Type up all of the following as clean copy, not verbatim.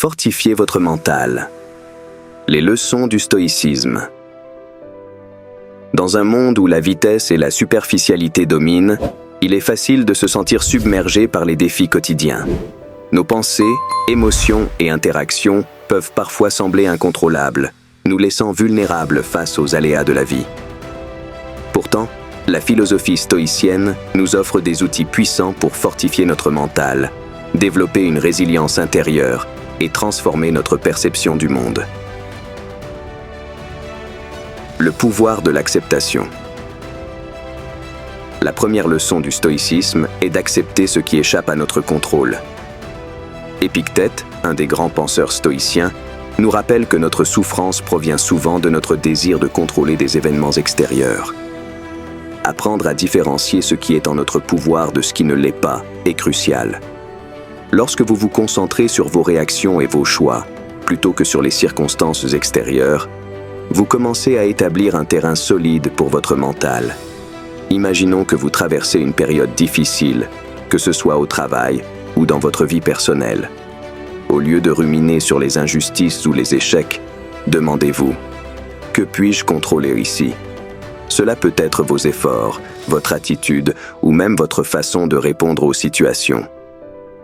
Fortifiez votre mental. Les leçons du stoïcisme. Dans un monde où la vitesse et la superficialité dominent, il est facile de se sentir submergé par les défis quotidiens. Nos pensées, émotions et interactions peuvent parfois sembler incontrôlables, nous laissant vulnérables face aux aléas de la vie. Pourtant, la philosophie stoïcienne nous offre des outils puissants pour fortifier notre mental, développer une résilience intérieure et transformer notre perception du monde. Le pouvoir de l'acceptation. La première leçon du stoïcisme est d'accepter ce qui échappe à notre contrôle. Épictète, un des grands penseurs stoïciens, nous rappelle que notre souffrance provient souvent de notre désir de contrôler des événements extérieurs. Apprendre à différencier ce qui est en notre pouvoir de ce qui ne l'est pas est crucial. Lorsque vous vous concentrez sur vos réactions et vos choix, plutôt que sur les circonstances extérieures, vous commencez à établir un terrain solide pour votre mental. Imaginons que vous traversez une période difficile, que ce soit au travail ou dans votre vie personnelle. Au lieu de ruminer sur les injustices ou les échecs, demandez-vous « Que puis-je contrôler ici ?» Cela peut être vos efforts, votre attitude ou même votre façon de répondre aux situations.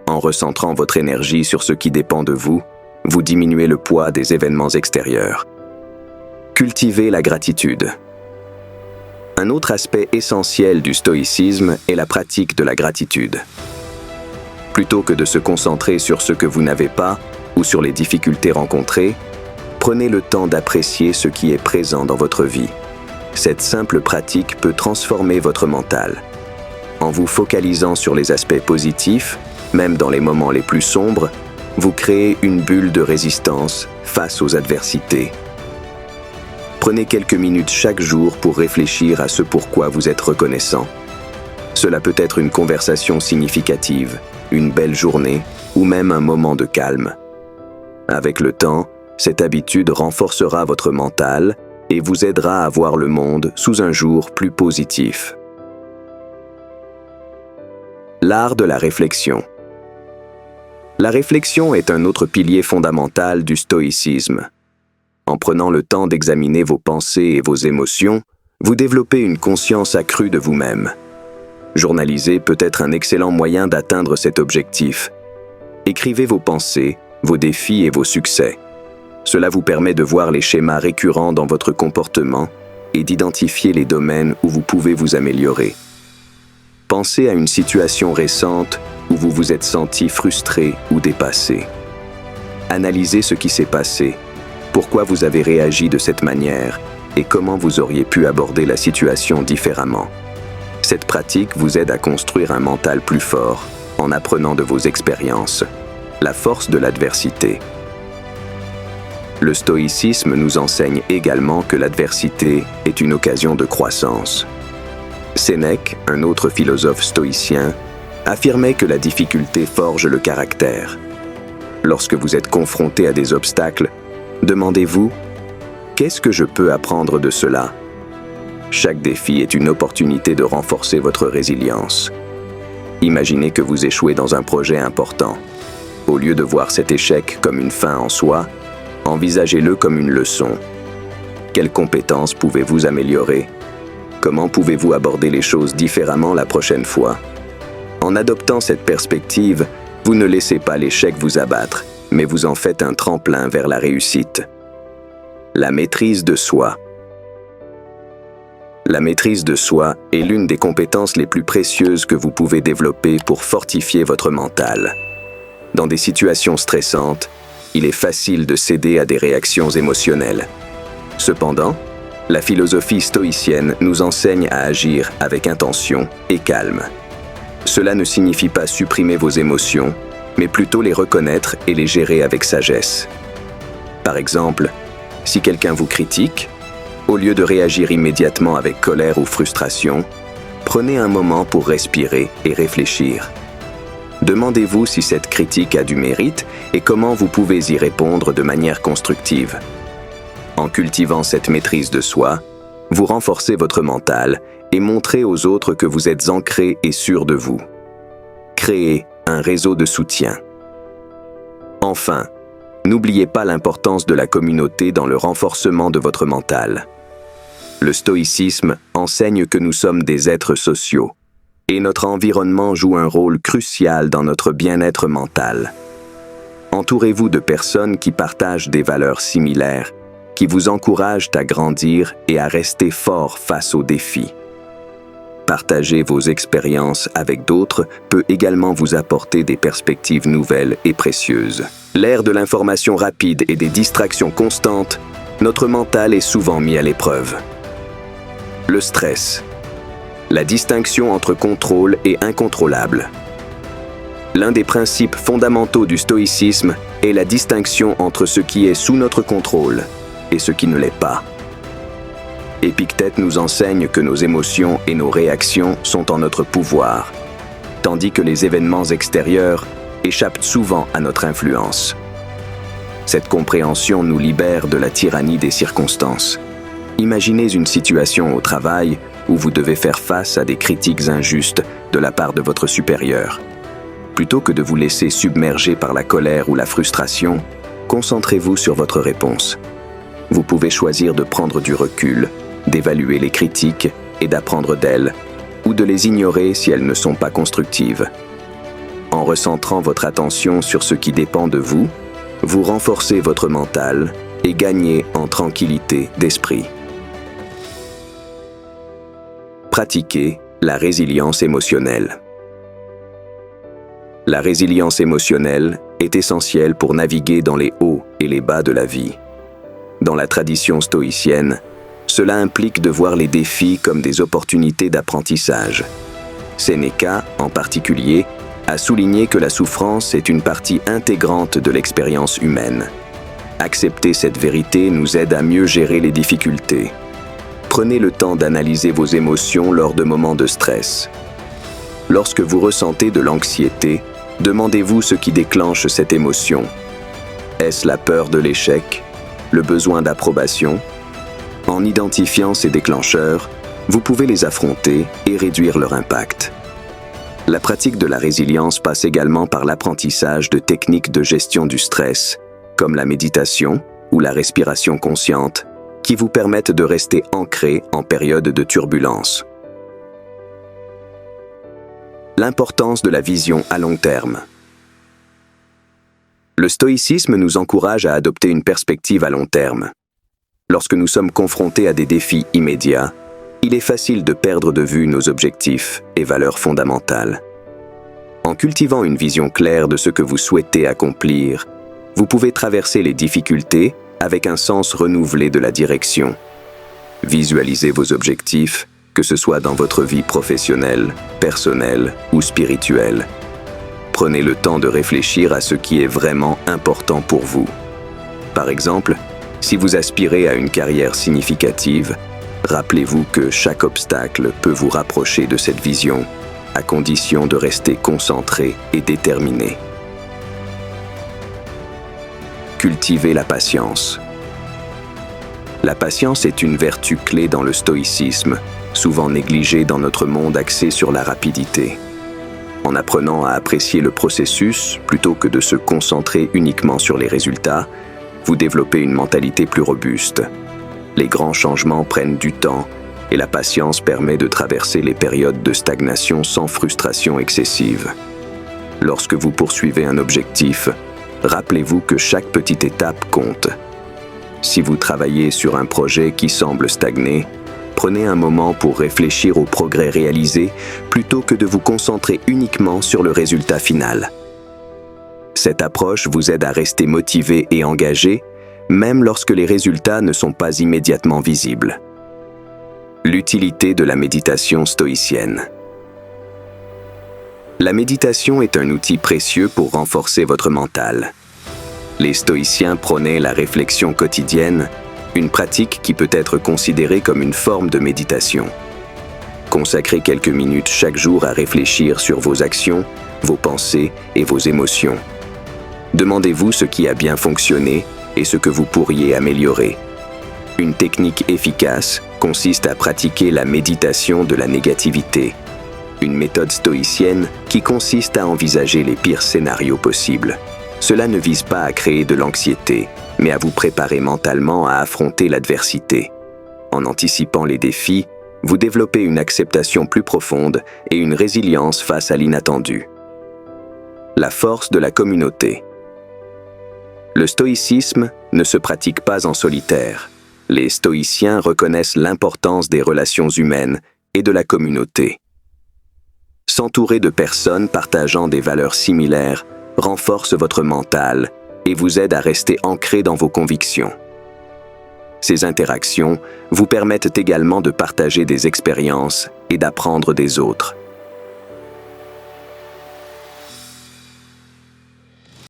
En recentrant votre énergie sur ce qui dépend de vous, vous diminuez le poids des événements extérieurs. Cultivez la gratitude. Un autre aspect essentiel du stoïcisme est la pratique de la gratitude. Plutôt que de se concentrer sur ce que vous n'avez pas ou sur les difficultés rencontrées, prenez le temps d'apprécier ce qui est présent dans votre vie. Cette simple pratique peut transformer votre mental. En vous focalisant sur les aspects positifs, même dans les moments les plus sombres, vous créez une bulle de résistance face aux adversités. Prenez quelques minutes chaque jour pour réfléchir à ce pourquoi vous êtes reconnaissant. Cela peut être une conversation significative, une belle journée ou même un moment de calme. Avec le temps, cette habitude renforcera votre mental et vous aidera à voir le monde sous un jour plus positif. L'art de la réflexion. La réflexion est un autre pilier fondamental du stoïcisme. En prenant le temps d'examiner vos pensées et vos émotions, vous développez une conscience accrue de vous-même. Journaliser peut être un excellent moyen d'atteindre cet objectif. Écrivez vos pensées, vos défis et vos succès. Cela vous permet de voir les schémas récurrents dans votre comportement et d'identifier les domaines où vous pouvez vous améliorer. Pensez à une situation récente où vous vous êtes senti frustré ou dépassé. Analysez ce qui s'est passé, pourquoi vous avez réagi de cette manière et comment vous auriez pu aborder la situation différemment. Cette pratique vous aide à construire un mental plus fort en apprenant de vos expériences. La force de l'adversité. Le stoïcisme nous enseigne également que l'adversité est une occasion de croissance. Sénèque, un autre philosophe stoïcien, affirmait que la difficulté forge le caractère. Lorsque vous êtes confronté à des obstacles, demandez-vous « Qu'est-ce que je peux apprendre de cela ?» Chaque défi est une opportunité de renforcer votre résilience. Imaginez que vous échouez dans un projet important. Au lieu de voir cet échec comme une fin en soi, envisagez-le comme une leçon. Quelles compétences pouvez-vous améliorer? Comment pouvez-vous aborder les choses différemment la prochaine fois? En adoptant cette perspective, vous ne laissez pas l'échec vous abattre, mais vous en faites un tremplin vers la réussite. La maîtrise de soi. La maîtrise de soi est l'une des compétences les plus précieuses que vous pouvez développer pour fortifier votre mental. Dans des situations stressantes, il est facile de céder à des réactions émotionnelles. Cependant, la philosophie stoïcienne nous enseigne à agir avec intention et calme. Cela ne signifie pas supprimer vos émotions, mais plutôt les reconnaître et les gérer avec sagesse. Par exemple, si quelqu'un vous critique, au lieu de réagir immédiatement avec colère ou frustration, prenez un moment pour respirer et réfléchir. Demandez-vous si cette critique a du mérite et comment vous pouvez y répondre de manière constructive. En cultivant cette maîtrise de soi, vous renforcez votre mental et montrez aux autres que vous êtes ancré et sûr de vous. Créez un réseau de soutien. Enfin, N'oubliez pas l'importance de la communauté dans le renforcement de votre mental. Le stoïcisme enseigne que nous sommes des êtres sociaux, et notre environnement joue un rôle crucial dans notre bien-être mental. Entourez-vous de personnes qui partagent des valeurs similaires, qui vous encouragent à grandir et à rester fort face aux défis. Partager vos expériences avec d'autres peut également vous apporter des perspectives nouvelles et précieuses. L'ère de l'information rapide et des distractions constantes, notre mental est souvent mis à l'épreuve. Le stress. La distinction entre contrôle et incontrôlable. L'un des principes fondamentaux du stoïcisme est la distinction entre ce qui est sous notre contrôle et ce qui ne l'est pas. Épictète nous enseigne que nos émotions et nos réactions sont en notre pouvoir, tandis que les événements extérieurs échappent souvent à notre influence. Cette compréhension nous libère de la tyrannie des circonstances. Imaginez une situation au travail où vous devez faire face à des critiques injustes de la part de votre supérieur. Plutôt que de vous laisser submerger par la colère ou la frustration, concentrez-vous sur votre réponse. Vous pouvez choisir de prendre du recul, d'évaluer les critiques et d'apprendre d'elles, ou de les ignorer si elles ne sont pas constructives. En recentrant votre attention sur ce qui dépend de vous, vous renforcez votre mental et gagnez en tranquillité d'esprit. Pratiquez la résilience émotionnelle. La résilience émotionnelle est essentielle pour naviguer dans les hauts et les bas de la vie. Dans la tradition stoïcienne, cela implique de voir les défis comme des opportunités d'apprentissage. Sénéca, en particulier, a souligné que la souffrance est une partie intégrante de l'expérience humaine. Accepter cette vérité nous aide à mieux gérer les difficultés. Prenez le temps d'analyser vos émotions lors de moments de stress. Lorsque vous ressentez de l'anxiété, demandez-vous ce qui déclenche cette émotion. Est-ce la peur de l'échec, le besoin d'approbation? En identifiant ces déclencheurs, vous pouvez les affronter et réduire leur impact. La pratique de la résilience passe également par l'apprentissage de techniques de gestion du stress, comme la méditation ou la respiration consciente, qui vous permettent de rester ancré en période de turbulence. L'importance de la vision à long terme. Le stoïcisme nous encourage à adopter une perspective à long terme. Lorsque nous sommes confrontés à des défis immédiats, il est facile de perdre de vue nos objectifs et valeurs fondamentales. En cultivant une vision claire de ce que vous souhaitez accomplir, vous pouvez traverser les difficultés avec un sens renouvelé de la direction. Visualisez vos objectifs, que ce soit dans votre vie professionnelle, personnelle ou spirituelle. Prenez le temps de réfléchir à ce qui est vraiment important pour vous. Par exemple, si vous aspirez à une carrière significative, rappelez-vous que chaque obstacle peut vous rapprocher de cette vision, à condition de rester concentré et déterminé. Cultivez la patience. La patience est une vertu clé dans le stoïcisme, souvent négligée dans notre monde axé sur la rapidité. En apprenant à apprécier le processus, plutôt que de se concentrer uniquement sur les résultats, vous développez une mentalité plus robuste. Les grands changements prennent du temps et la patience permet de traverser les périodes de stagnation sans frustration excessive. Lorsque vous poursuivez un objectif, rappelez-vous que chaque petite étape compte. Si vous travaillez sur un projet qui semble stagner, prenez un moment pour réfléchir au progrès réalisé plutôt que de vous concentrer uniquement sur le résultat final. Cette approche vous aide à rester motivé et engagé, même lorsque les résultats ne sont pas immédiatement visibles. L'utilité de la méditation stoïcienne. La méditation est un outil précieux pour renforcer votre mental. Les stoïciens prônaient la réflexion quotidienne, une pratique qui peut être considérée comme une forme de méditation. Consacrez quelques minutes chaque jour à réfléchir sur vos actions, vos pensées et vos émotions. Demandez-vous ce qui a bien fonctionné et ce que vous pourriez améliorer. Une technique efficace consiste à pratiquer la méditation de la négativité, une méthode stoïcienne qui consiste à envisager les pires scénarios possibles. Cela ne vise pas à créer de l'anxiété, mais à vous préparer mentalement à affronter l'adversité. En anticipant les défis, vous développez une acceptation plus profonde et une résilience face à l'inattendu. La force de la communauté. Le stoïcisme ne se pratique pas en solitaire. Les stoïciens reconnaissent l'importance des relations humaines et de la communauté. S'entourer de personnes partageant des valeurs similaires renforce votre mental et vous aide à rester ancré dans vos convictions. Ces interactions vous permettent également de partager des expériences et d'apprendre des autres.